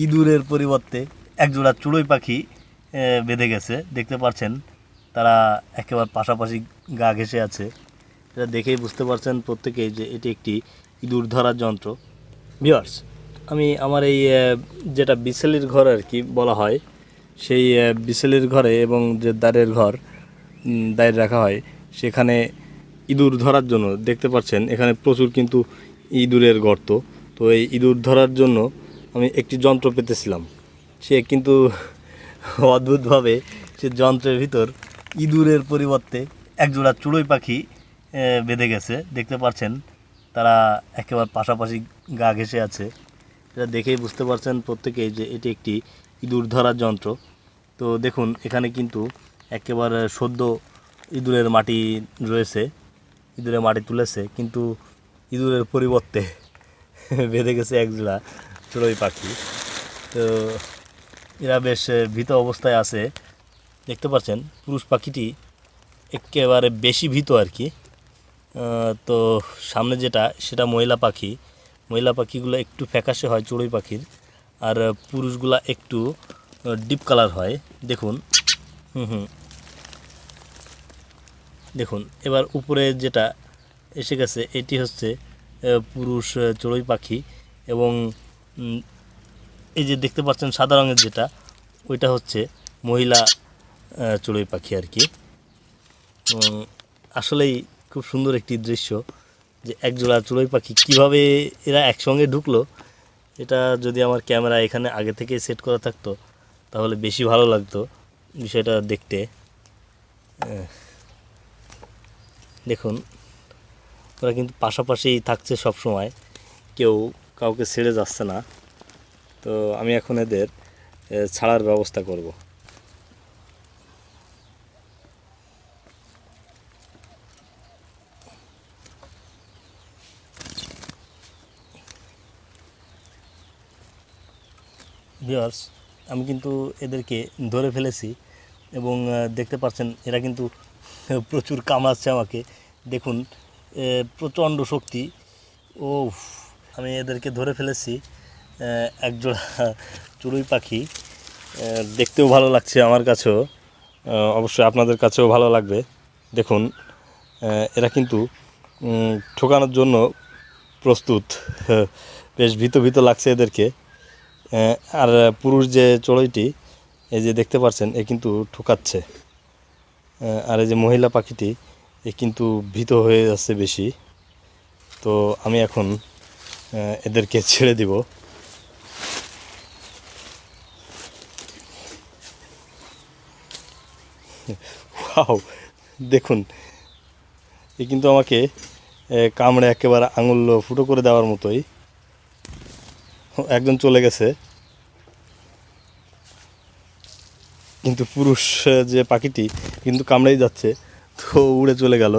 ইঁদুরের পরিবর্তে একজোড়া চড়ুই পাখি বেঁধে গেছে। দেখতে পাচ্ছেন তারা একেবারে পাশাপাশি গা ঘেঁষে আছে। এটা দেখেই বুঝতে পারছেন প্রত্যেকেই যে এটি একটি ইঁদুর ধরার যন্ত্র। ভিউয়ার্স, আমি আমার এই যেটা বিছালির ঘর আর কি বলা হয়, সেই বিছালির ঘরে এবং যে দাঁড়ের ঘর দাঁড় রাখা হয়, সেখানে ইঁদুর ধরার জন্য দেখতে পাচ্ছেন এখানে প্রচুর কিন্তু ইঁদুরের গর্ত। তো এই ইঁদুর ধরার জন্য আমি একটি যন্ত্র পেতেছিলাম। সে কিন্তু অদ্ভুতভাবে সে যন্ত্রের ভিতর ইঁদুরের পরিবর্তে একজোড়া চড়ুই পাখি বেঁধে গেছে। দেখতে পাচ্ছেন তারা একেবারে পাশাপাশি গা ঘেঁষে আছে। এটা দেখেই বুঝতে পারছেন প্রত্যেকেই যে এটি একটি ইঁদুর ধরার যন্ত্র। তো দেখুন এখানে কিন্তু একেবারে সদ্য ইঁদুরের মাটি রয়েছে, ইঁদুরের মাটি তুলেছে, কিন্তু ইঁদুরের পরিবর্তে বেঁধে গেছে একজোড়া চড়ুই পাখি। তো এরা বেশ ভীত অবস্থায় আছে। দেখতে পাচ্ছেন পুরুষ পাখিটি একেবারে বেশি ভীত আর কি। তো সামনে যেটা সেটা মহিলা পাখি। মহিলা পাখিগুলো একটু ফ্যাকাশে হয় চড়ুই পাখির, আর পুরুষগুলা একটু ডিপ কালার হয়। দেখুন দেখুন এবার উপরে যেটা এসে গেছে এটি হচ্ছে পুরুষ চড়ুই পাখি, এবং এই যে দেখতে পাচ্ছেন সাদা রঙের যেটা, ওইটা হচ্ছে মহিলা চড়ুই পাখি আর কি। আসলেই খুব সুন্দর একটি দৃশ্য যে একজোড়া চড়ুই পাখি কীভাবে এরা একসঙ্গে ঢুকলো। এটা যদি আমার ক্যামেরা এখানে আগে থেকে সেট করা থাকতো তাহলে বেশি ভালো লাগতো বিষয়টা দেখতে। দেখুন ওরা কিন্তু পাশাপাশি থাকছে সব সময়, কেউ কাউকে ছেড়ে যাচ্ছে না। তো আমি এখন এদের ছাড়ার ব্যবস্থা করব। ভিউয়ার্স, আমি কিন্তু এদেরকে ধরে ফেলেছি, এবং দেখতে পাচ্ছেন এরা কিন্তু প্রচুর কামড়াচ্ছে আমাকে। দেখুন প্রচণ্ড শক্তি। ও, আমি এদেরকে ধরে ফেলেছি। একজোড়া চড়ুই পাখি, দেখতেও ভালো লাগছে আমার কাছেও, অবশ্যই আপনাদের কাছেও ভালো লাগবে। দেখুন এরা কিন্তু ঠোকানোর জন্য প্রস্তুত। বেশ ভীত ভীত লাগছে এদেরকে। আর পুরুষ যে চড়ুইটি এই যে দেখতে পাচ্ছেন এ কিন্তু ঠোকাচ্ছে, আর এই যে মহিলা পাখিটি এ কিন্তু ভীত হয়ে যাচ্ছে বেশি। তো আমি এখন এদেরকে ছেড়ে দিব। ওয়াও, দেখুন এ কিন্তু আমাকে কামড়ে একেবারে আঙুল ফুটো করে দেওয়ার মতোই। একজন চলে গেছে, কিন্তু পুরুষ যে পাখিটি কিন্তু কামড়েই যাচ্ছে, তো উড়ে চলে গেল।